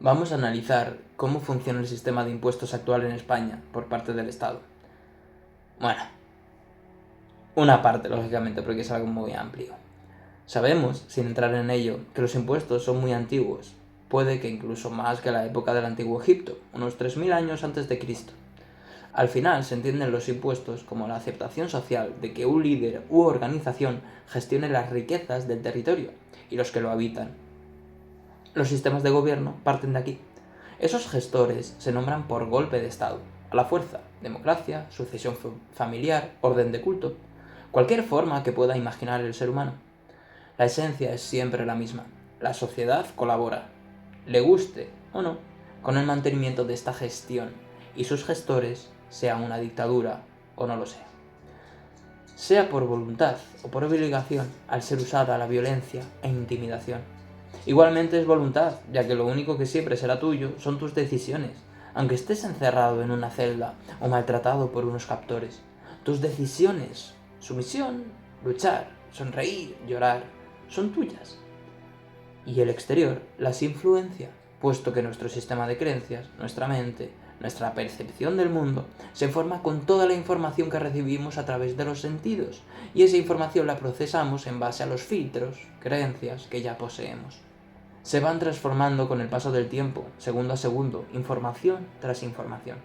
Vamos a analizar cómo funciona el sistema de impuestos actual en España por parte del Estado. Bueno, una parte, lógicamente, porque es algo muy amplio. Sabemos, sin entrar en ello, que los impuestos son muy antiguos, puede que incluso más que la época del Antiguo Egipto, unos 3000 años antes de Cristo. Al final se entienden los impuestos como la aceptación social de que un líder u organización gestione las riquezas del territorio y los que lo habitan. Los sistemas de gobierno parten de aquí. Esos gestores se nombran por golpe de Estado, a la fuerza, democracia, sucesión familiar, orden de culto, cualquier forma que pueda imaginar el ser humano. La esencia es siempre la misma. La sociedad colabora, le guste o no, con el mantenimiento de esta gestión y sus gestores, sea una dictadura o no lo sea. Sea por voluntad o por obligación, al ser usada la violencia e intimidación. Igualmente es voluntad, ya que lo único que siempre será tuyo son tus decisiones, aunque estés encerrado en una celda o maltratado por unos captores. Tus decisiones, sumisión, luchar, sonreír, llorar, son tuyas. Y el exterior las influencia, puesto que nuestro sistema de creencias, nuestra mente, nuestra percepción del mundo, se forma con toda la información que recibimos a través de los sentidos, y esa información la procesamos en base a los filtros, creencias que ya poseemos. Se van transformando con el paso del tiempo, segundo a segundo, información tras información.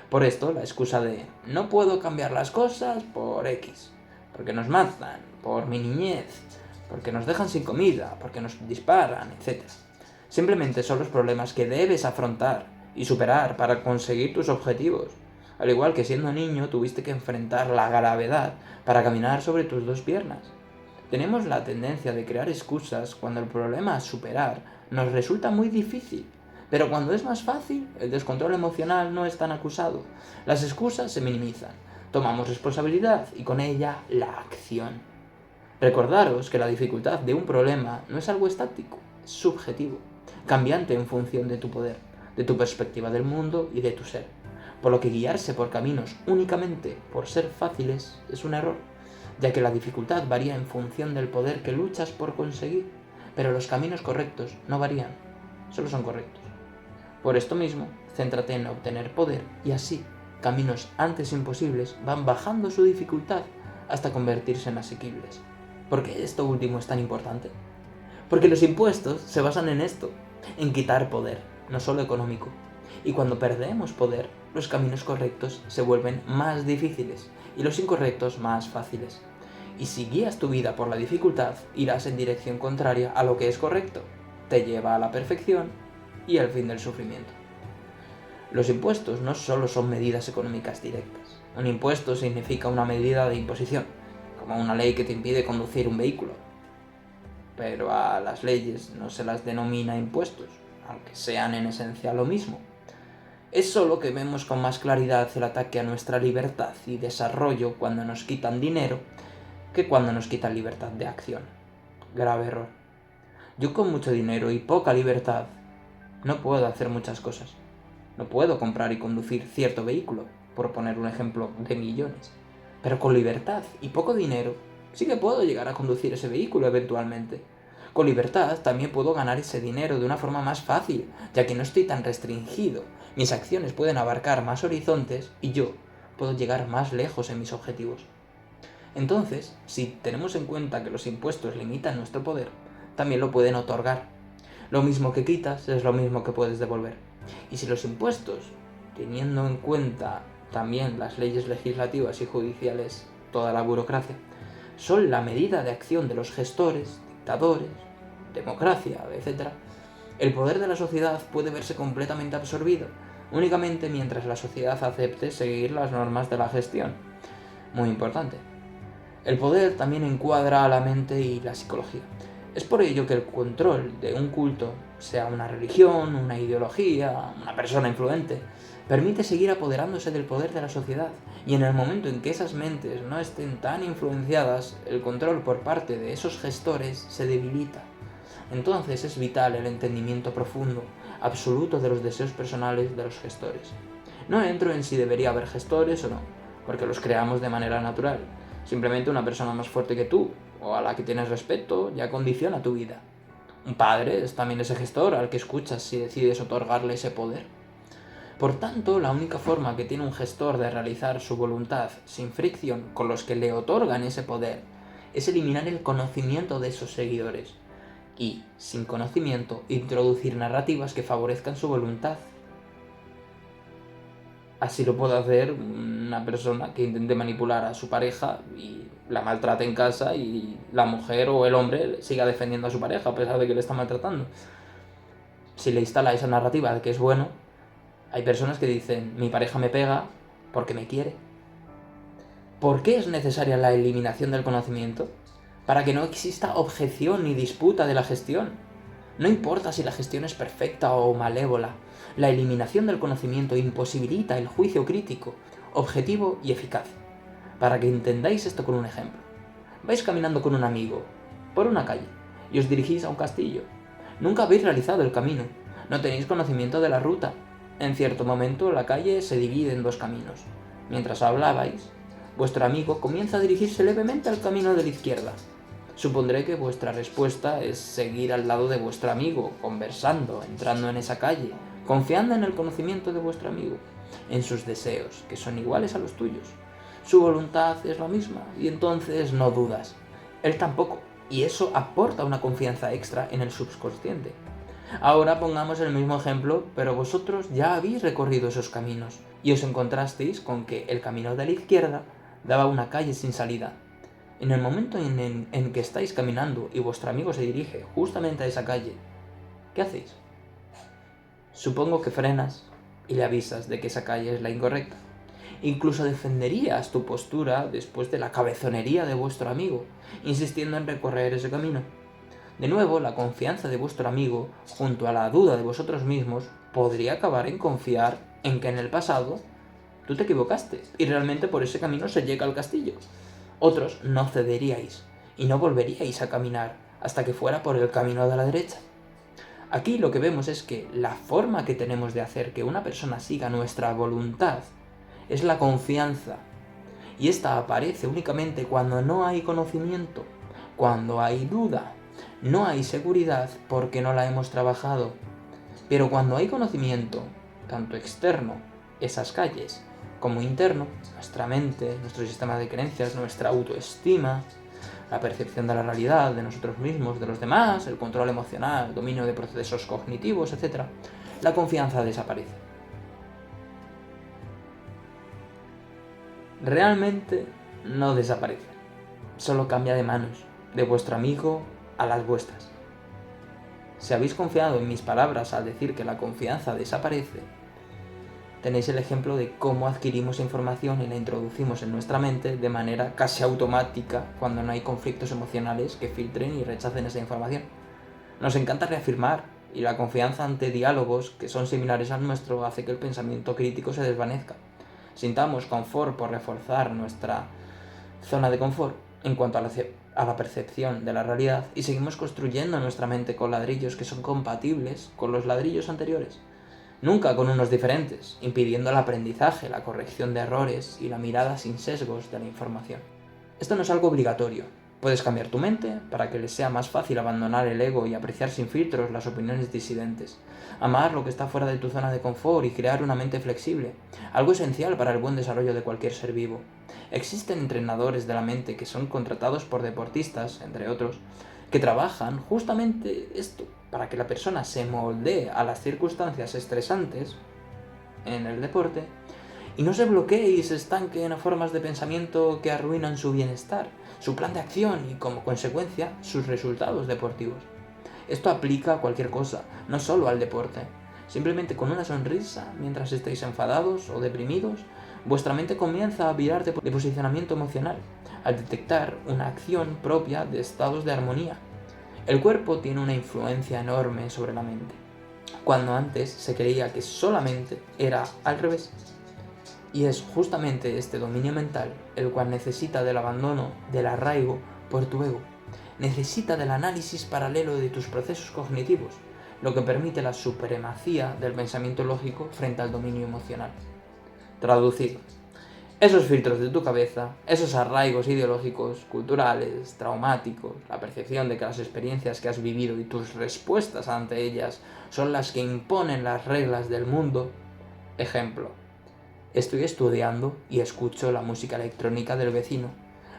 Por esto, la excusa de no puedo cambiar las cosas por X, porque nos matan, por mi niñez, porque nos dejan sin comida, porque nos disparan, etc. Simplemente son los problemas que debes afrontar y superar para conseguir tus objetivos. Al igual que siendo niño tuviste que enfrentar la gravedad para caminar sobre tus dos piernas. Tenemos la tendencia de crear excusas cuando el problema a superar nos resulta muy difícil. Pero cuando es más fácil, el descontrol emocional no es tan acusado. Las excusas se minimizan. Tomamos responsabilidad y con ella la acción. Recordaros que la dificultad de un problema no es algo estático, es subjetivo, cambiante en función de tu poder, de tu perspectiva del mundo y de tu ser. Por lo que guiarse por caminos únicamente por ser fáciles es un error, ya que la dificultad varía en función del poder que luchas por conseguir, pero los caminos correctos no varían, solo son correctos. Por esto mismo, céntrate en obtener poder y así, caminos antes imposibles van bajando su dificultad hasta convertirse en asequibles. ¿Por qué esto último es tan importante? Porque los impuestos se basan en esto, en quitar poder, no solo económico. Y cuando perdemos poder, los caminos correctos se vuelven más difíciles y los incorrectos más fáciles. Y si guías tu vida por la dificultad, irás en dirección contraria a lo que es correcto. Te lleva a la perfección y al fin del sufrimiento. Los impuestos no solo son medidas económicas directas. Un impuesto significa una medida de imposición, como una ley que te impide conducir un vehículo. Pero a las leyes no se las denomina impuestos, aunque sean en esencia lo mismo. Es solo que vemos con más claridad el ataque a nuestra libertad y desarrollo cuando nos quitan dinero que cuando nos quitan libertad de acción. Grave error. Yo con mucho dinero y poca libertad no puedo hacer muchas cosas. No puedo comprar y conducir cierto vehículo, por poner un ejemplo de millones. Pero con libertad y poco dinero sí que puedo llegar a conducir ese vehículo eventualmente. Con libertad también puedo ganar ese dinero de una forma más fácil, ya que no estoy tan restringido. Mis acciones pueden abarcar más horizontes y yo puedo llegar más lejos en mis objetivos. Entonces, si tenemos en cuenta que los impuestos limitan nuestro poder, también lo pueden otorgar. Lo mismo que quitas es lo mismo que puedes devolver. Y si los impuestos, teniendo en cuenta también las leyes legislativas y judiciales, toda la burocracia, son la medida de acción de los gestores, dictadores, democracia, etc., el poder de la sociedad puede verse completamente absorbido, únicamente mientras la sociedad acepte seguir las normas de la gestión. Muy importante. El poder también encuadra a la mente y la psicología. Es por ello que el control de un culto, sea una religión, una ideología, una persona influente, permite seguir apoderándose del poder de la sociedad, y en el momento en que esas mentes no estén tan influenciadas, el control por parte de esos gestores se debilita. Entonces es vital el entendimiento profundo, absoluto de los deseos personales de los gestores. No entro en si debería haber gestores o no, porque los creamos de manera natural. Simplemente una persona más fuerte que tú, o a la que tienes respeto, ya condiciona tu vida. Un padre es también ese gestor al que escuchas si decides otorgarle ese poder. Por tanto, la única forma que tiene un gestor de realizar su voluntad sin fricción con los que le otorgan ese poder es eliminar el conocimiento de esos seguidores y, sin conocimiento, introducir narrativas que favorezcan su voluntad. Así lo puede hacer una persona que intente manipular a su pareja y la maltrate en casa y la mujer o el hombre siga defendiendo a su pareja a pesar de que le está maltratando. Si le instala esa narrativa de que es bueno, hay personas que dicen, mi pareja me pega porque me quiere. ¿Por qué es necesaria la eliminación del conocimiento? Para que no exista objeción ni disputa de la gestión. No importa si la gestión es perfecta o malévola, la eliminación del conocimiento imposibilita el juicio crítico, objetivo y eficaz. Para que entendáis esto con un ejemplo. Vais caminando con un amigo, por una calle, y os dirigís a un castillo. Nunca habéis realizado el camino, no tenéis conocimiento de la ruta. En cierto momento la calle se divide en dos caminos. Mientras hablabais, vuestro amigo comienza a dirigirse levemente al camino de la izquierda. Supondré que vuestra respuesta es seguir al lado de vuestro amigo, conversando, entrando en esa calle, confiando en el conocimiento de vuestro amigo, en sus deseos, que son iguales a los tuyos. Su voluntad es la misma, y entonces no dudas. Él tampoco, y eso aporta una confianza extra en el subconsciente. Ahora pongamos el mismo ejemplo, pero vosotros ya habéis recorrido esos caminos, y os encontrasteis con que el camino de la izquierda daba a una calle sin salida. En el momento en que estáis caminando y vuestro amigo se dirige justamente a esa calle, ¿qué hacéis? Supongo que frenas y le avisas de que esa calle es la incorrecta. Incluso defenderías tu postura después de la cabezonería de vuestro amigo, insistiendo en recorrer ese camino. De nuevo, la confianza de vuestro amigo, junto a la duda de vosotros mismos, podría acabar en confiar en que en el pasado tú te equivocaste y realmente por ese camino se llega al castillo. Otros no cederíais y no volveríais a caminar hasta que fuera por el camino de la derecha. Aquí lo que vemos es que la forma que tenemos de hacer que una persona siga nuestra voluntad es la confianza, y esta aparece únicamente cuando no hay conocimiento, cuando hay duda, no hay seguridad porque no la hemos trabajado. Pero cuando hay conocimiento, tanto externo, esas calles, como interno, nuestra mente, nuestro sistema de creencias, nuestra autoestima, la percepción de la realidad, de nosotros mismos, de los demás, el control emocional, el dominio de procesos cognitivos, etc., la confianza desaparece. Realmente no desaparece, solo cambia de manos, de vuestro amigo a las vuestras. Si habéis confiado en mis palabras al decir que la confianza desaparece, tenéis el ejemplo de cómo adquirimos información y la introducimos en nuestra mente de manera casi automática cuando no hay conflictos emocionales que filtren y rechacen esa información. Nos encanta reafirmar, y la confianza ante diálogos que son similares al nuestro hace que el pensamiento crítico se desvanezca. Sintamos confort por reforzar nuestra zona de confort en cuanto a la percepción de la realidad y seguimos construyendo nuestra mente con ladrillos que son compatibles con los ladrillos anteriores. Nunca con unos diferentes, impidiendo el aprendizaje, la corrección de errores y la mirada sin sesgos de la información. Esto no es algo obligatorio. Puedes cambiar tu mente para que les sea más fácil abandonar el ego y apreciar sin filtros las opiniones disidentes. Amar lo que está fuera de tu zona de confort y crear una mente flexible, algo esencial para el buen desarrollo de cualquier ser vivo. Existen entrenadores de la mente que son contratados por deportistas, entre otros, que trabajan justamente esto, para que la persona se moldee a las circunstancias estresantes en el deporte y no se bloquee y se estanque en formas de pensamiento que arruinan su bienestar, su plan de acción y, como consecuencia, sus resultados deportivos. Esto aplica a cualquier cosa, no solo al deporte. Simplemente con una sonrisa, mientras estéis enfadados o deprimidos, vuestra mente comienza a virar de posicionamiento emocional, al detectar una acción propia de estados de armonía. El cuerpo tiene una influencia enorme sobre la mente, cuando antes se creía que solamente era al revés. Y es justamente este dominio mental el cual necesita del abandono, del arraigo por tu ego. Necesita del análisis paralelo de tus procesos cognitivos, lo que permite la supremacía del pensamiento lógico frente al dominio emocional. Traducido. Esos filtros de tu cabeza, esos arraigos ideológicos, culturales, traumáticos, la percepción de que las experiencias que has vivido y tus respuestas ante ellas son las que imponen las reglas del mundo. Ejemplo, estoy estudiando y escucho la música electrónica del vecino.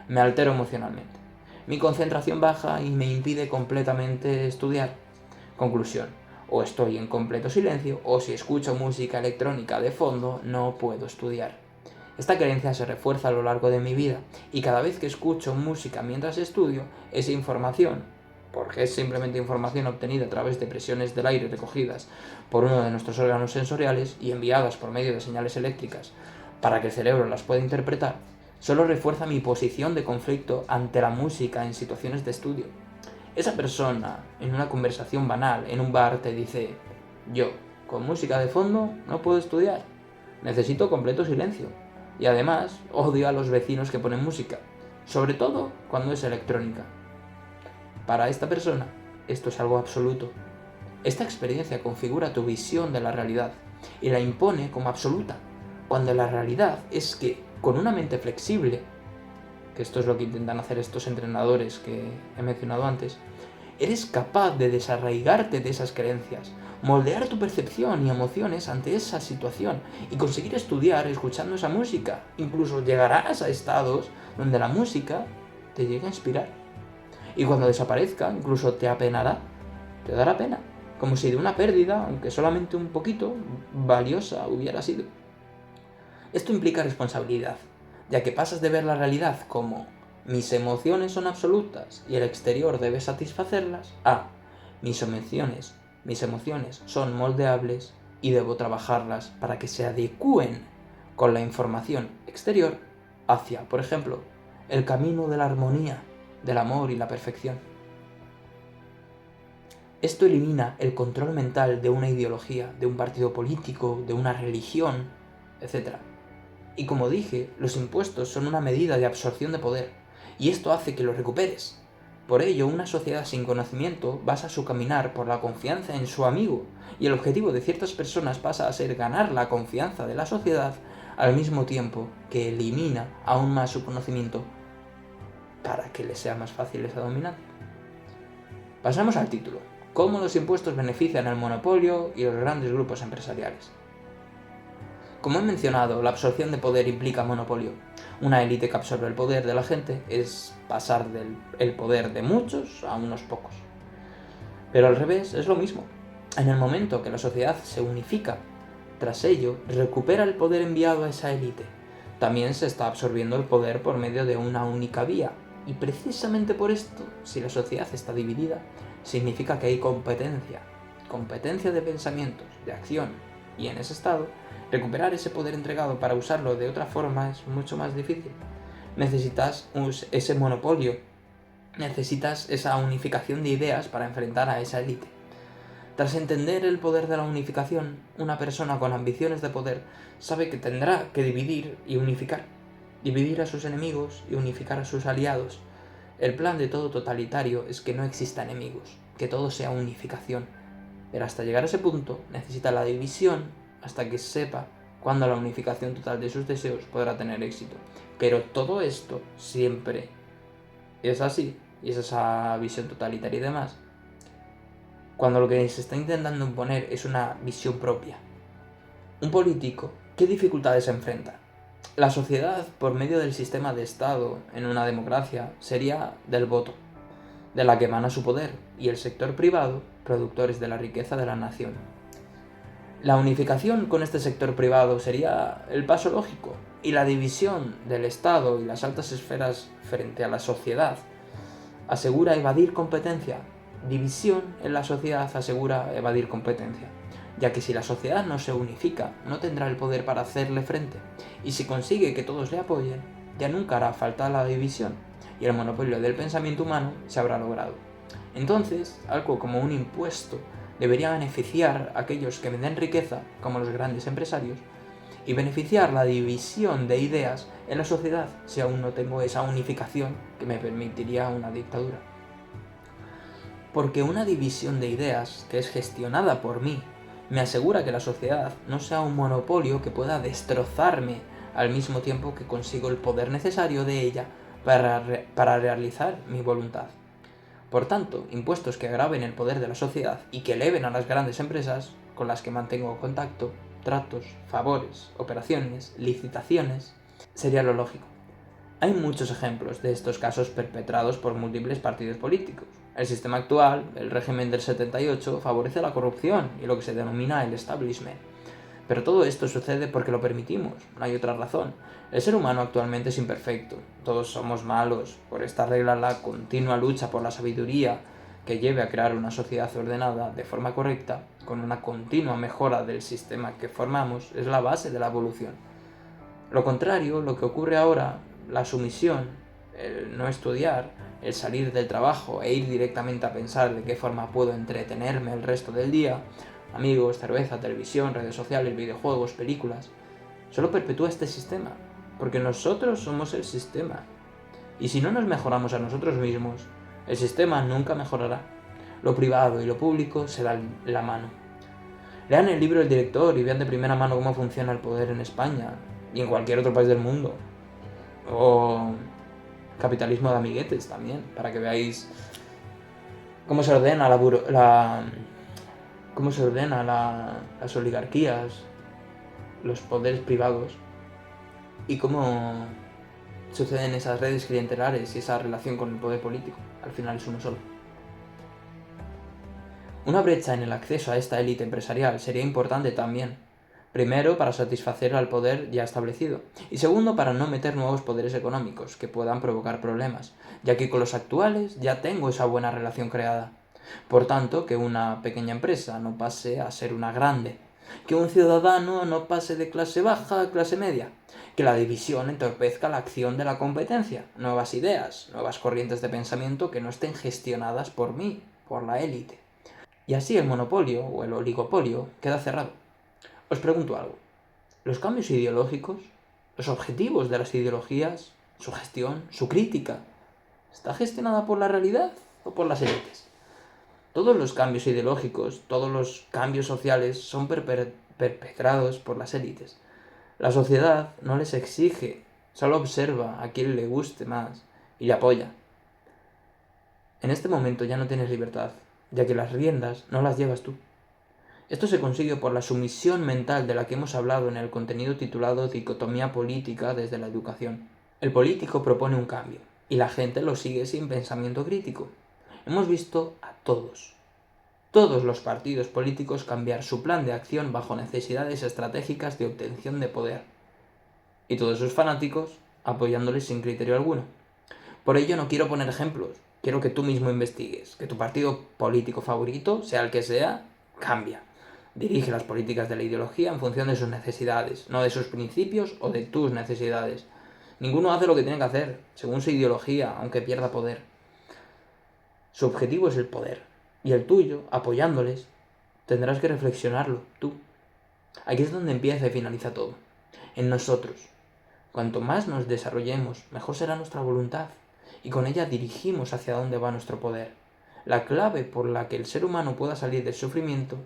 Me altero emocionalmente. Mi concentración baja y me impide completamente estudiar. Conclusión, o estoy en completo silencio o si escucho música electrónica de fondo no puedo estudiar. Esta creencia se refuerza a lo largo de mi vida y cada vez que escucho música mientras estudio, esa información, porque es simplemente información obtenida a través de presiones del aire recogidas por uno de nuestros órganos sensoriales y enviadas por medio de señales eléctricas para que el cerebro las pueda interpretar, solo refuerza mi posición de conflicto ante la música en situaciones de estudio. Esa persona, en una conversación banal, en un bar, te dice: yo, con música de fondo, no puedo estudiar. Necesito completo silencio. Y además, odio a los vecinos que ponen música, sobre todo cuando es electrónica. Para esta persona, esto es algo absoluto. Esta experiencia configura tu visión de la realidad y la impone como absoluta, cuando la realidad es que, con una mente flexible, que esto es lo que intentan hacer estos entrenadores que he mencionado antes, eres capaz de desarraigarte de esas creencias, moldear tu percepción y emociones ante esa situación y conseguir estudiar escuchando esa música. Incluso llegarás a estados donde la música te llegue a inspirar. Y cuando desaparezca, incluso te apenará, te dará pena, como si de una pérdida, aunque solamente un poquito, valiosa hubiera sido. Esto implica responsabilidad, ya que pasas de ver la realidad como mis emociones son absolutas y el exterior debe satisfacerlas a mis emociones son moldeables y debo trabajarlas para que se adecúen con la información exterior hacia, por ejemplo, el camino de la armonía, del amor y la perfección. Esto elimina el control mental de una ideología, de un partido político, de una religión, etc. Y como dije, los impuestos son una medida de absorción de poder, y esto hace que lo recuperes. Por ello, una sociedad sin conocimiento basa su caminar por la confianza en su amigo, y el objetivo de ciertas personas pasa a ser ganar la confianza de la sociedad al mismo tiempo que elimina aún más su conocimiento para que les sea más fácil esa dominancia. Pasamos al título: ¿cómo los impuestos benefician al monopolio y los grandes grupos empresariales? Como he mencionado, la absorción de poder implica monopolio. Una élite que absorbe el poder de la gente es pasar del poder de muchos a unos pocos. Pero al revés es lo mismo. En el momento que la sociedad se unifica, tras ello recupera el poder enviado a esa élite. También se está absorbiendo el poder por medio de una única vía. Y precisamente por esto, si la sociedad está dividida, significa que hay competencia de pensamientos, de acción, y en ese estado, recuperar ese poder entregado para usarlo de otra forma es mucho más difícil. Necesitas ese monopolio, necesitas esa unificación de ideas para enfrentar a esa élite. Tras entender el poder de la unificación, una persona con ambiciones de poder sabe que tendrá que dividir y unificar. Dividir a sus enemigos y unificar a sus aliados. El plan de todo totalitario es que no exista enemigos, que todo sea unificación. Pero hasta llegar a ese punto necesita la división hasta que sepa cuándo la unificación total de sus deseos podrá tener éxito. Pero todo esto siempre es así, y es esa visión totalitaria y demás, cuando lo que se está intentando imponer es una visión propia. Un político, ¿qué dificultades se enfrenta? La sociedad, por medio del sistema de Estado en una democracia, sería del voto, de la que emana su poder, y el sector privado, productores de la riqueza de la nación. La unificación con este sector privado sería el paso lógico, y la división del Estado y las altas esferas frente a la sociedad asegura evadir competencia. División en la sociedad asegura evadir competencia, ya que si la sociedad no se unifica, no tendrá el poder para hacerle frente, y si consigue que todos le apoyen, ya nunca hará falta la división, y el monopolio del pensamiento humano se habrá logrado. Entonces, algo como un impuesto debería beneficiar a aquellos que venden riqueza, como los grandes empresarios, y beneficiar la división de ideas en la sociedad si aún no tengo esa unificación que me permitiría una dictadura. Porque una división de ideas que es gestionada por mí me asegura que la sociedad no sea un monopolio que pueda destrozarme al mismo tiempo que consigo el poder necesario de ella para realizar mi voluntad. Por tanto, impuestos que agraven el poder de la sociedad y que eleven a las grandes empresas con las que mantengo contacto, tratos, favores, operaciones, licitaciones, sería lo lógico. Hay muchos ejemplos de estos casos perpetrados por múltiples partidos políticos. El sistema actual, el régimen del 78, favorece la corrupción y lo que se denomina el establishment. Pero todo esto sucede porque lo permitimos, no hay otra razón. El ser humano actualmente es imperfecto, todos somos malos. Por esta regla, la continua lucha por la sabiduría que lleve a crear una sociedad ordenada de forma correcta, con una continua mejora del sistema que formamos, es la base de la evolución. Lo contrario, lo que ocurre ahora, la sumisión, el no estudiar, el salir del trabajo e ir directamente a pensar de qué forma puedo entretenerme el resto del día, amigos, cerveza, televisión, redes sociales, videojuegos, películas, solo perpetúa este sistema, porque nosotros somos el sistema. Y si no nos mejoramos a nosotros mismos, el sistema nunca mejorará. Lo privado y lo público se dan la mano. Lean el libro El Director y vean de primera mano cómo funciona el poder en España y en cualquier otro país del mundo. O Capitalismo de amiguetes también, para que veáis cómo se ordena las oligarquías, los poderes privados y cómo suceden esas redes clientelares y esa relación con el poder político. Al final es uno solo. Una brecha en el acceso a esta élite empresarial sería importante también. Primero, para satisfacer al poder ya establecido, y segundo, para no meter nuevos poderes económicos que puedan provocar problemas, ya que con los actuales ya tengo esa buena relación creada. Por tanto, que una pequeña empresa no pase a ser una grande, que un ciudadano no pase de clase baja a clase media, que la división entorpezca la acción de la competencia, nuevas ideas, nuevas corrientes de pensamiento que no estén gestionadas por mí, por la élite. Y así el monopolio o el oligopolio queda cerrado. Os pregunto algo. ¿Los cambios ideológicos, los objetivos de las ideologías, su gestión, su crítica, está gestionada por la realidad o por las élites? Todos los cambios ideológicos, todos los cambios sociales son perpetrados por las élites. La sociedad no les exige, solo observa a quien le guste más y le apoya. En este momento ya no tienes libertad, ya que las riendas no las llevas tú. Esto se consigue por la sumisión mental de la que hemos hablado en el contenido titulado Dicotomía política desde la educación. El político propone un cambio, y la gente lo sigue sin pensamiento crítico. Hemos visto a todos los partidos políticos cambiar su plan de acción bajo necesidades estratégicas de obtención de poder, y todos sus fanáticos apoyándoles sin criterio alguno. Por ello no quiero poner ejemplos, quiero que tú mismo investigues, que tu partido político favorito, sea el que sea, cambia. Dirige las políticas de la ideología en función de sus necesidades, no de sus principios o de tus necesidades. Ninguno hace lo que tiene que hacer, según su ideología, aunque pierda poder. Su objetivo es el poder, y el tuyo, apoyándoles, tendrás que reflexionarlo, tú. Aquí es donde empieza y finaliza todo, en nosotros. Cuanto más nos desarrollemos, mejor será nuestra voluntad, y con ella dirigimos hacia dónde va nuestro poder. La clave por la que el ser humano pueda salir del sufrimiento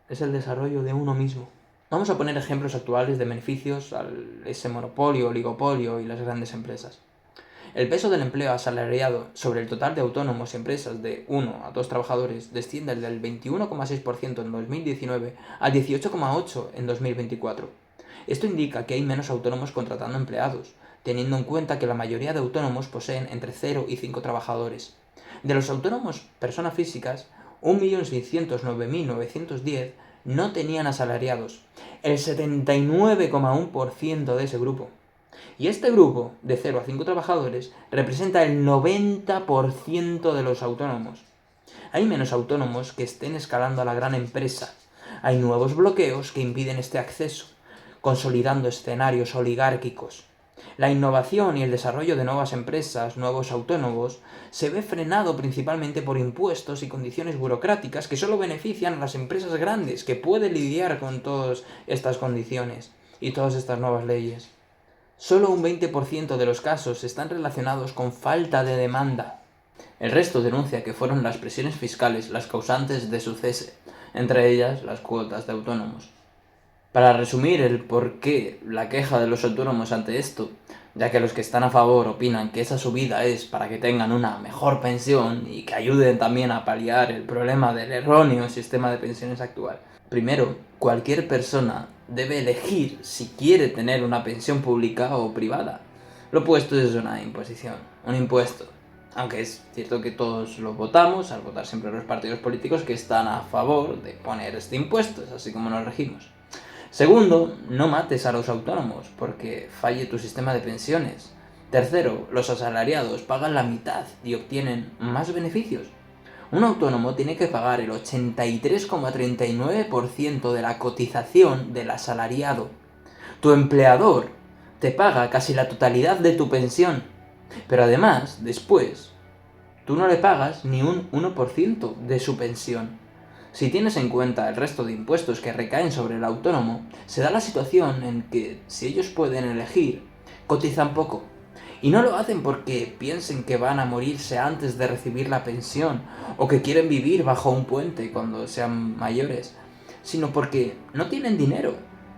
es el desarrollo de uno mismo. Vamos a poner ejemplos actuales de beneficios a ese monopolio, oligopolio y las grandes empresas. El peso del empleo asalariado sobre el total de autónomos y empresas de 1 a 2 trabajadores desciende del 21,6% en 2019 al 18,8% en 2024. Esto indica que hay menos autónomos contratando empleados, teniendo en cuenta que la mayoría de autónomos poseen entre 0 y 5 trabajadores. De los autónomos personas físicas, 1.609.910 no tenían asalariados, el 79,1% de ese grupo. Y este grupo, de 0 a 5 trabajadores, representa el 90% de los autónomos. Hay menos autónomos que estén escalando a la gran empresa. Hay nuevos bloqueos que impiden este acceso, consolidando escenarios oligárquicos. La innovación y el desarrollo de nuevas empresas, nuevos autónomos, se ve frenado principalmente por impuestos y condiciones burocráticas que solo benefician a las empresas grandes que pueden lidiar con todas estas condiciones y todas estas nuevas leyes. Solo un 20% de los casos están relacionados con falta de demanda. El resto denuncia que fueron las presiones fiscales las causantes de su cese, entre ellas las cuotas de autónomos. Para resumir el por qué la queja de los autónomos ante esto, ya que los que están a favor opinan que esa subida es para que tengan una mejor pensión y que ayuden también a paliar el problema del erróneo sistema de pensiones actual. Primero, cualquier persona debe elegir si quiere tener una pensión pública o privada. Lo opuesto es una imposición, un impuesto. Aunque es cierto que todos lo votamos, al votar siempre los partidos políticos que están a favor de poner este impuesto, es así como nos regimos. Segundo, no mates a los autónomos porque falle tu sistema de pensiones. Tercero, los asalariados pagan la mitad y obtienen más beneficios. Un autónomo tiene que pagar el 83,39% de la cotización del asalariado. Tu empleador te paga casi la totalidad de tu pensión, pero además, después, tú no le pagas ni un 1% de su pensión. Si tienes en cuenta el resto de impuestos que recaen sobre el autónomo, se da la situación en que, si ellos pueden elegir, cotizan poco. Y no lo hacen porque piensen que van a morirse antes de recibir la pensión o que quieren vivir bajo un puente cuando sean mayores, sino porque no tienen dinero.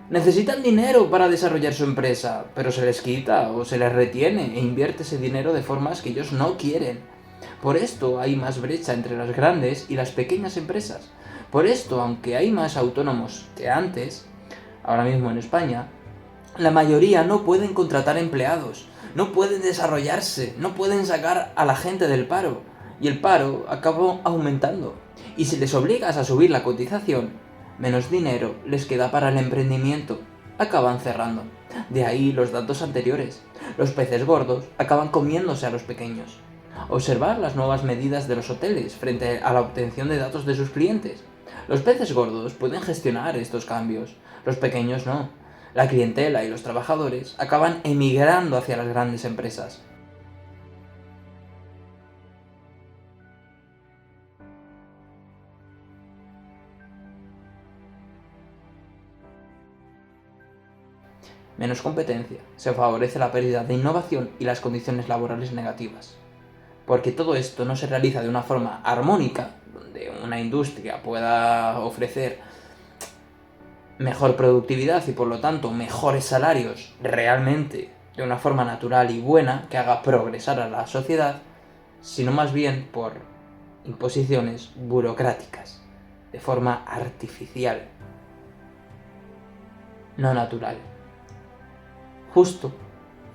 Necesitan dinero para desarrollar su empresa, pero se les quita o se les retiene e invierte ese dinero de formas que ellos no quieren. Por esto hay más brecha entre las grandes y las pequeñas empresas. Por esto, aunque hay más autónomos que antes, ahora mismo en España, la mayoría no pueden contratar empleados, no pueden desarrollarse, no pueden sacar a la gente del paro. Y el paro acaba aumentando. Y si les obligas a subir la cotización, menos dinero les queda para el emprendimiento. Acaban cerrando. De ahí los datos anteriores. Los peces gordos acaban comiéndose a los pequeños. Observar las nuevas medidas de los hoteles frente a la obtención de datos de sus clientes. Los peces gordos pueden gestionar estos cambios, los pequeños no. La clientela y los trabajadores acaban emigrando hacia las grandes empresas. Menos competencia, se favorece la pérdida de innovación y las condiciones laborales negativas. Porque todo esto no se realiza de una forma armónica, donde una industria pueda ofrecer mejor productividad y por lo tanto mejores salarios realmente de una forma natural y buena que haga progresar a la sociedad, sino más bien por imposiciones burocráticas, de forma artificial, no natural. Justo,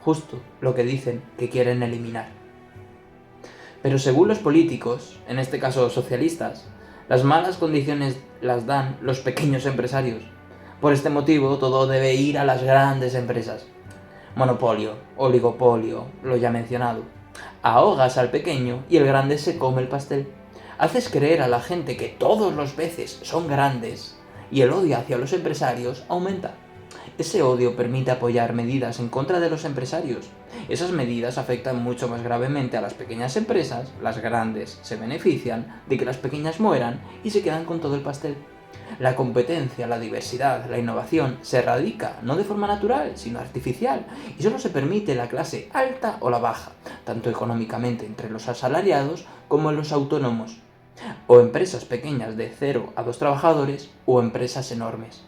justo lo que dicen que quieren eliminar. Pero según los políticos, en este caso socialistas, las malas condiciones las dan los pequeños empresarios. Por este motivo, todo debe ir a las grandes empresas. Monopolio, oligopolio, lo ya mencionado. Ahogas al pequeño y el grande se come el pastel. Haces creer a la gente que todos los peces son grandes y el odio hacia los empresarios aumenta. Ese odio permite apoyar medidas en contra de los empresarios. Esas medidas afectan mucho más gravemente a las pequeñas empresas, las grandes se benefician de que las pequeñas mueran y se quedan con todo el pastel. La competencia, la diversidad, la innovación se radica no de forma natural, sino artificial, y solo se permite la clase alta o la baja, tanto económicamente entre los asalariados como en los autónomos, o empresas pequeñas de 0 a 2 trabajadores o empresas enormes.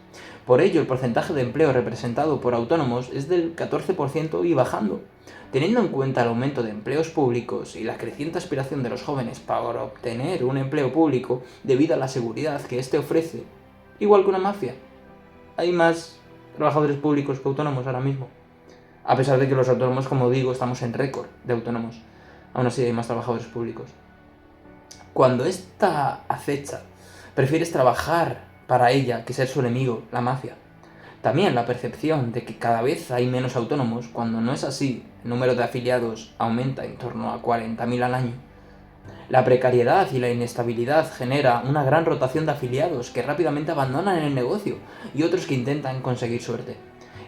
Por ello, el porcentaje de empleo representado por autónomos es del 14% y bajando. Teniendo en cuenta el aumento de empleos públicos y la creciente aspiración de los jóvenes para obtener un empleo público debido a la seguridad que éste ofrece, igual que una mafia, hay más trabajadores públicos que autónomos ahora mismo. A pesar de que los autónomos, como digo, estamos en récord de autónomos, aún así hay más trabajadores públicos. Cuando esta acecha, prefieres trabajar para ella que ser su enemigo, la mafia. También la percepción de que cada vez hay menos autónomos, cuando no es así, el número de afiliados aumenta en torno a 40.000 al año. La precariedad y la inestabilidad genera una gran rotación de afiliados que rápidamente abandonan el negocio y otros que intentan conseguir suerte.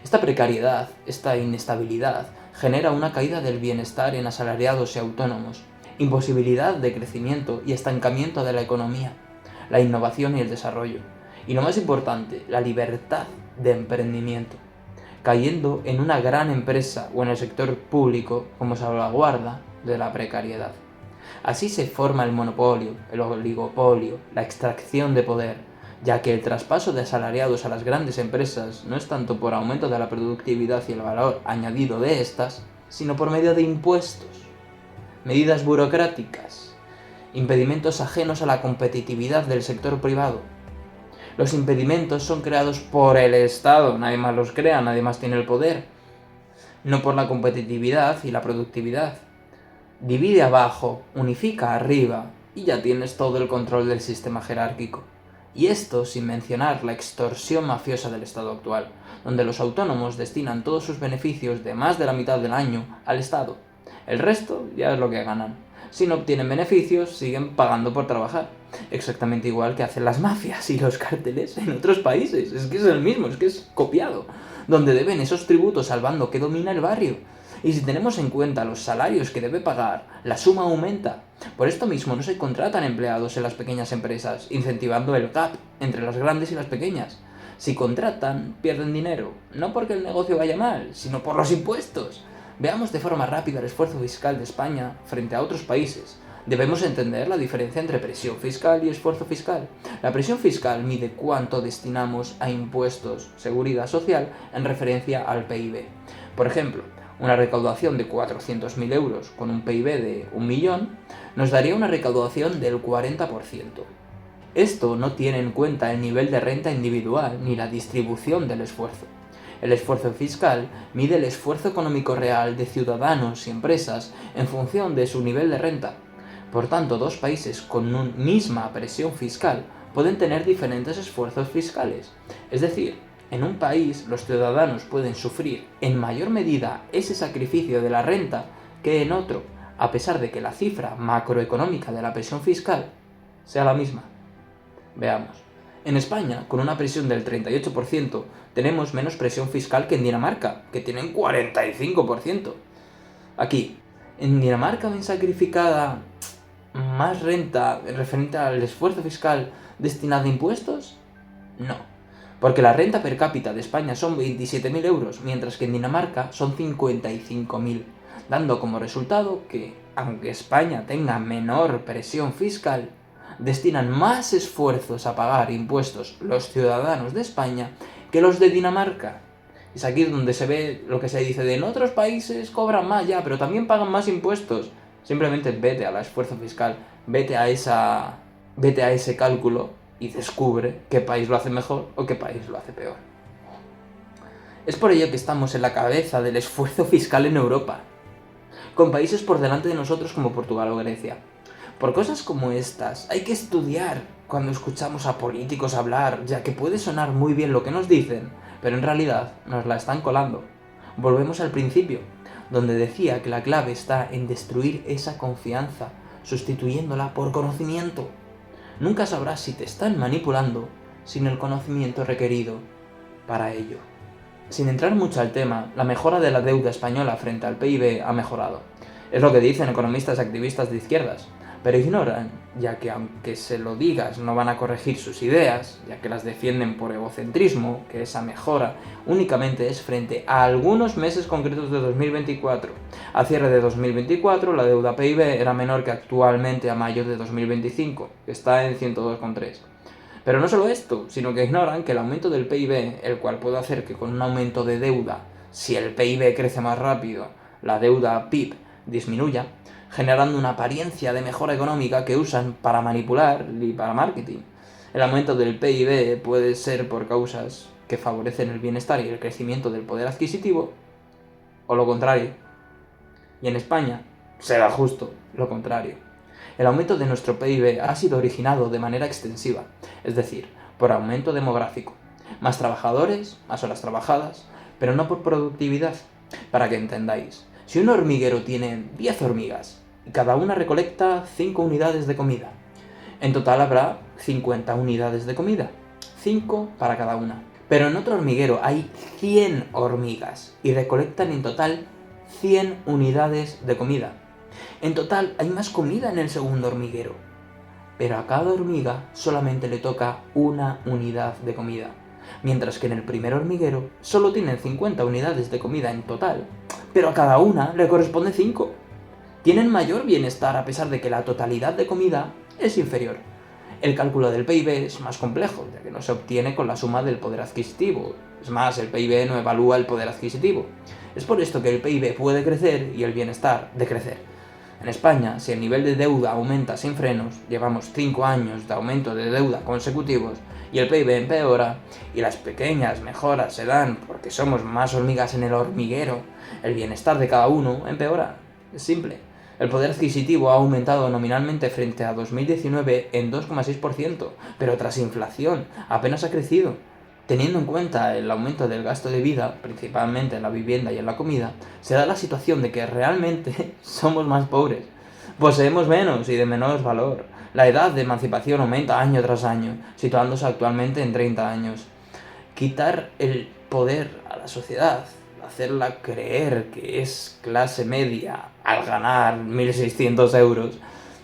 Esta precariedad, esta inestabilidad, genera una caída del bienestar en asalariados y autónomos, imposibilidad de crecimiento y estancamiento de la economía, la innovación y el desarrollo. Y lo más importante, la libertad de emprendimiento, cayendo en una gran empresa o en el sector público como salvaguarda de la precariedad. Así se forma el monopolio, el oligopolio, la extracción de poder, ya que el traspaso de asalariados a las grandes empresas no es tanto por aumento de la productividad y el valor añadido de estas, sino por medio de impuestos, medidas burocráticas, impedimentos ajenos a la competitividad del sector privado. Los impedimentos son creados por el Estado, nadie más los crea, nadie más tiene el poder, no por la competitividad y la productividad. Divide abajo, unifica arriba y ya tienes todo el control del sistema jerárquico. Y esto sin mencionar la extorsión mafiosa del Estado actual, donde los autónomos destinan todos sus beneficios de más de la mitad del año al Estado. El resto ya es lo que ganan. Si no obtienen beneficios, siguen pagando por trabajar. Exactamente igual que hacen las mafias y los cárteles en otros países. Es que es el mismo, es que es copiado. Donde deben esos tributos al bando que domina el barrio. Y si tenemos en cuenta los salarios que debe pagar, la suma aumenta. Por esto mismo no se contratan empleados en las pequeñas empresas, incentivando el gap entre las grandes y las pequeñas. Si contratan, pierden dinero, no porque el negocio vaya mal, sino por los impuestos. Veamos de forma rápida el esfuerzo fiscal de España frente a otros países. Debemos entender la diferencia entre presión fiscal y esfuerzo fiscal. La presión fiscal mide cuánto destinamos a impuestos, seguridad social, en referencia al PIB. Por ejemplo, una recaudación de 400.000 euros con un PIB de 1 millón nos daría una recaudación del 40%. Esto no tiene en cuenta el nivel de renta individual ni la distribución del esfuerzo. El esfuerzo fiscal mide el esfuerzo económico real de ciudadanos y empresas en función de su nivel de renta. Por tanto, dos países con una misma presión fiscal pueden tener diferentes esfuerzos fiscales. Es decir, en un país los ciudadanos pueden sufrir en mayor medida ese sacrificio de la renta que en otro, a pesar de que la cifra macroeconómica de la presión fiscal sea la misma. Veamos. En España, con una presión del 38%, tenemos menos presión fiscal que en Dinamarca, que tienen 45%. Aquí, en Dinamarca ven sacrificada más renta referente al esfuerzo fiscal destinado a impuestos? No, porque la renta per cápita de España son 27.000 euros, mientras que en Dinamarca son 55.000, dando como resultado que, aunque España tenga menor presión fiscal, destinan más esfuerzos a pagar impuestos los ciudadanos de España que los de Dinamarca. Es aquí donde se ve lo que se dice de en otros países cobran más ya, pero también pagan más impuestos. Simplemente vete al esfuerzo fiscal, vete a ese cálculo y descubre qué país lo hace mejor o qué país lo hace peor. Es por ello que estamos en la cabeza del esfuerzo fiscal en Europa, con países por delante de nosotros como Portugal o Grecia. Por cosas como estas hay que estudiar cuando escuchamos a políticos hablar, ya que puede sonar muy bien lo que nos dicen, pero en realidad nos la están colando. Volvemos al principio, donde decía que la clave está en destruir esa confianza, sustituyéndola por conocimiento. Nunca sabrás si te están manipulando sin el conocimiento requerido para ello. Sin entrar mucho al tema, la mejora de la deuda española frente al PIB ha mejorado. Es lo que dicen economistas y activistas de izquierdas, pero ignoran, ya que aunque se lo digas no van a corregir sus ideas, ya que las defienden por egocentrismo, que esa mejora únicamente es frente a algunos meses concretos de 2024. A cierre de 2024 la deuda PIB era menor que actualmente a mayo de 2025, que está en 102,3. Pero no solo esto, sino que ignoran que el aumento del PIB, el cual puede hacer que con un aumento de deuda, si el PIB crece más rápido, la deuda PIB disminuya, generando una apariencia de mejora económica que usan para manipular y para marketing. El aumento del PIB puede ser por causas que favorecen el bienestar y el crecimiento del poder adquisitivo, o lo contrario. Y en España será justo lo contrario. El aumento de nuestro PIB ha sido originado de manera extensiva, es decir, por aumento demográfico. Más trabajadores, más horas trabajadas, pero no por productividad. Para que entendáis, si un hormiguero tiene 10 hormigas y cada una recolecta 5 unidades de comida, en total habrá 50 unidades de comida, 5 para cada una. Pero en otro hormiguero hay 100 hormigas y recolectan en total 100 unidades de comida. En total hay más comida en el segundo hormiguero, pero a cada hormiga solamente le toca una unidad de comida, mientras que en el primer hormiguero solo tienen 50 unidades de comida en total, pero a cada una le corresponde 5. Tienen mayor bienestar a pesar de que la totalidad de comida es inferior. El cálculo del PIB es más complejo, ya que no se obtiene con la suma del poder adquisitivo. Es más, el PIB no evalúa el poder adquisitivo. Es por esto que el PIB puede crecer y el bienestar decrecer. En España, si el nivel de deuda aumenta sin frenos, llevamos 5 años de aumento de deuda consecutivos y el PIB empeora, y las pequeñas mejoras se dan porque somos más hormigas en el hormiguero, el bienestar de cada uno empeora. Es simple. El poder adquisitivo ha aumentado nominalmente frente a 2019 en 2,6%, pero tras inflación apenas ha crecido. Teniendo en cuenta el aumento del gasto de vida, principalmente en la vivienda y en la comida, se da la situación de que realmente somos más pobres. Poseemos menos y de menor valor. La edad de emancipación aumenta año tras año, situándose actualmente en 30 años. Quitar el poder a la sociedad, hacerla creer que es clase media al ganar 1.600 euros,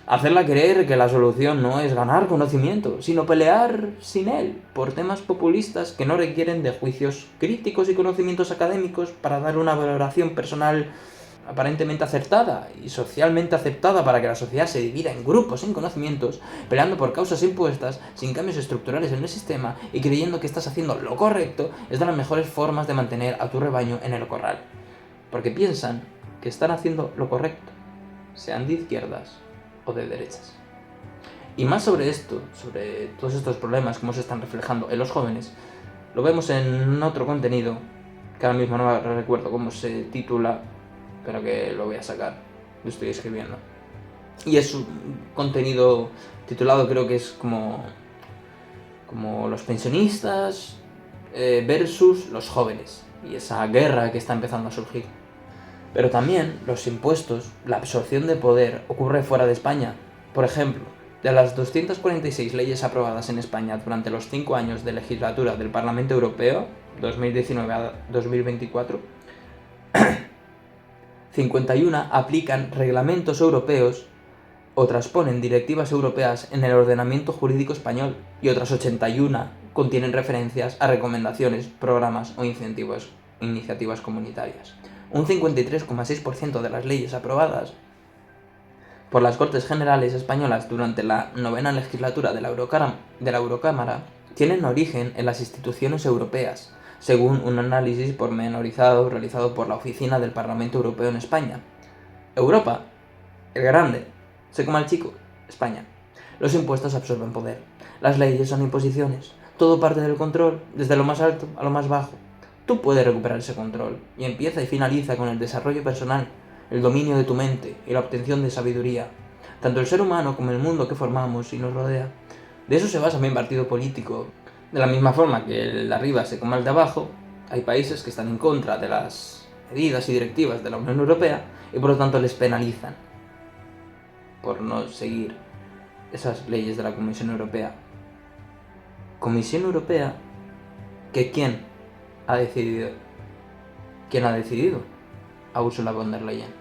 hacerla creer que la solución no es ganar conocimiento, sino pelear sin él por temas populistas que no requieren de juicios críticos y conocimientos académicos para dar una valoración personal aparentemente acertada y socialmente aceptada para que la sociedad se divida en grupos sin conocimientos, peleando por causas impuestas, sin cambios estructurales en el sistema y creyendo que estás haciendo lo correcto, es de las mejores formas de mantener a tu rebaño en el corral. Porque piensan que están haciendo lo correcto, sean de izquierdas o de derechas. Y más sobre esto, sobre todos estos problemas, cómo se están reflejando en los jóvenes, lo vemos en otro contenido, que ahora mismo no recuerdo cómo se titula, pero que lo voy a sacar, lo estoy escribiendo. Y es un contenido titulado, creo que es como los pensionistas versus los jóvenes, y esa guerra que está empezando a surgir. Pero también los impuestos, la absorción de poder ocurre fuera de España. Por ejemplo, de las 246 leyes aprobadas en España durante los 5 años de legislatura del Parlamento Europeo, 2019 a 2024, 51 aplican reglamentos europeos o transponen directivas europeas en el ordenamiento jurídico español, y otras 81 contienen referencias a recomendaciones, programas o iniciativas comunitarias. Un 53,6% de las leyes aprobadas por las Cortes Generales españolas durante la 9ª legislatura de la Eurocámara tienen origen en las instituciones europeas, según un análisis pormenorizado realizado por la Oficina del Parlamento Europeo en España. Europa, el grande, se come al chico, España. Los impuestos absorben poder. Las leyes son imposiciones. Todo parte del control, desde lo más alto a lo más bajo. Tú puedes recuperar ese control, y empieza y finaliza con el desarrollo personal, el dominio de tu mente y la obtención de sabiduría, tanto el ser humano como el mundo que formamos y nos rodea. De eso se basa mi partido político. De la misma forma que el de arriba se come al de abajo, hay países que están en contra de las medidas y directivas de la Unión Europea y por lo tanto les penalizan por no seguir esas leyes de la Comisión Europea. Comisión Europea que ¿quién ha decidido? ¿Quién ha decidido? A Ursula von der Leyen.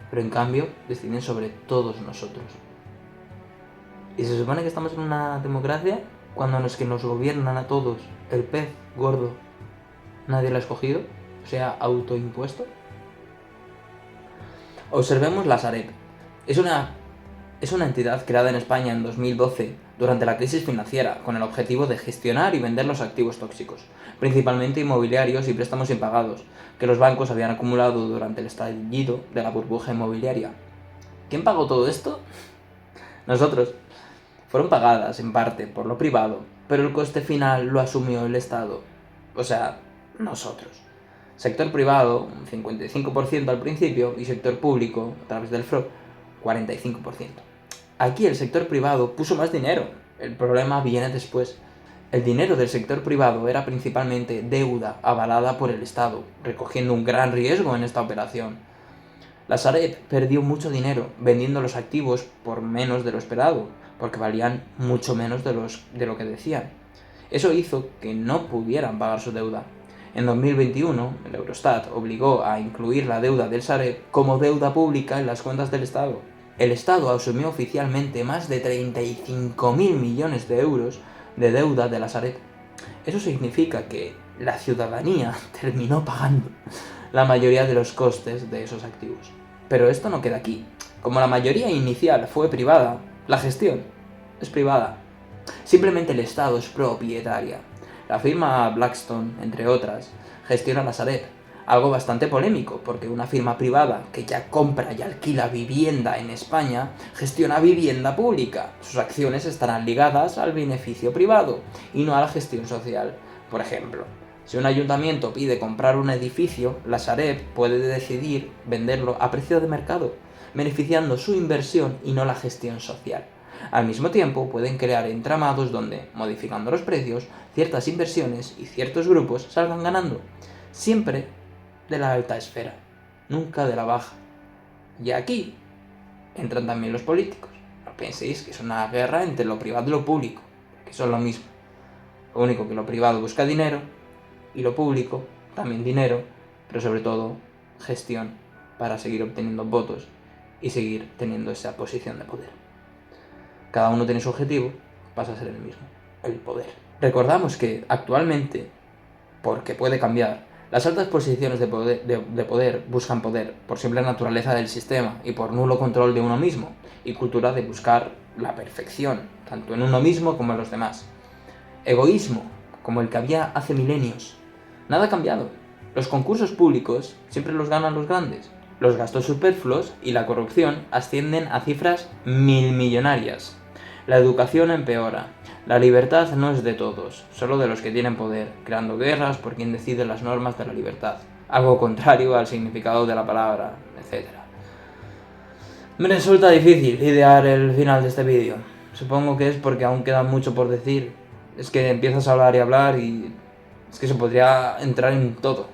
Pero en cambio deciden sobre todos nosotros. ¿Y se supone que estamos en una democracia cuando los que nos gobiernan a todos, el pez gordo, nadie lo ha escogido? O sea, autoimpuesto. Observemos la Sareb. Es una entidad creada en España en 2012 durante la crisis financiera con el objetivo de gestionar y vender los activos tóxicos, principalmente inmobiliarios y préstamos impagados, que los bancos habían acumulado durante el estallido de la burbuja inmobiliaria. ¿Quién pagó todo esto? Nosotros. Fueron pagadas en parte por lo privado, pero el coste final lo asumió el Estado, o sea, nosotros. Sector privado, un 55% al principio, y sector público, a través del FROB, 45%. Aquí el sector privado puso más dinero, el problema viene después. El dinero del sector privado era principalmente deuda avalada por el Estado, recogiendo un gran riesgo en esta operación. La Sareb perdió mucho dinero vendiendo los activos por menos de lo esperado, porque valían mucho menos de lo que decían. Eso hizo que no pudieran pagar su deuda. En 2021, el Eurostat obligó a incluir la deuda del Sareb como deuda pública en las cuentas del Estado. El Estado asumió oficialmente más de 35.000 millones de euros de deuda de la Sareb. Eso significa que la ciudadanía terminó pagando la mayoría de los costes de esos activos. Pero esto no queda aquí. Como la mayoría inicial fue privada, la gestión es privada. Simplemente el Estado es propietaria. La firma Blackstone, entre otras, gestiona la Sareb, algo bastante polémico, porque una firma privada que ya compra y alquila vivienda en España, gestiona vivienda pública. Sus acciones estarán ligadas al beneficio privado y no a la gestión social. Por ejemplo, si un ayuntamiento pide comprar un edificio, la Sareb puede decidir venderlo a precio de mercado, beneficiando su inversión y no la gestión social. Al mismo tiempo, pueden crear entramados donde, modificando los precios, ciertas inversiones y ciertos grupos salgan ganando. Siempre de la alta esfera, nunca de la baja. Y aquí entran también los políticos. No penséis que es una guerra entre lo privado y lo público, que son lo mismo. Lo único que lo privado busca dinero y lo público también dinero, pero sobre todo gestión para seguir obteniendo votos y seguir teniendo esa posición de poder. Cada uno tiene su objetivo, pasa a ser el mismo, el poder. Recordamos que actualmente, porque puede cambiar, las altas posiciones de poder buscan poder por simple naturaleza del sistema y por nulo control de uno mismo, y cultura de buscar la perfección, tanto en uno mismo como en los demás. Egoísmo, como el que había hace milenios. Nada ha cambiado. Los concursos públicos siempre los ganan los grandes. Los gastos superfluos y la corrupción ascienden a cifras milmillonarias. La educación empeora. La libertad no es de todos, solo de los que tienen poder, creando guerras por quien decide las normas de la libertad, algo contrario al significado de la palabra, etc. Me resulta difícil idear el final de este vídeo. Supongo que es porque aún queda mucho por decir. Es que empiezas a hablar y es que se podría entrar en todo.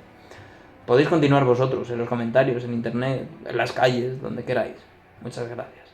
Podéis continuar vosotros en los comentarios, en internet, en las calles, donde queráis. Muchas gracias.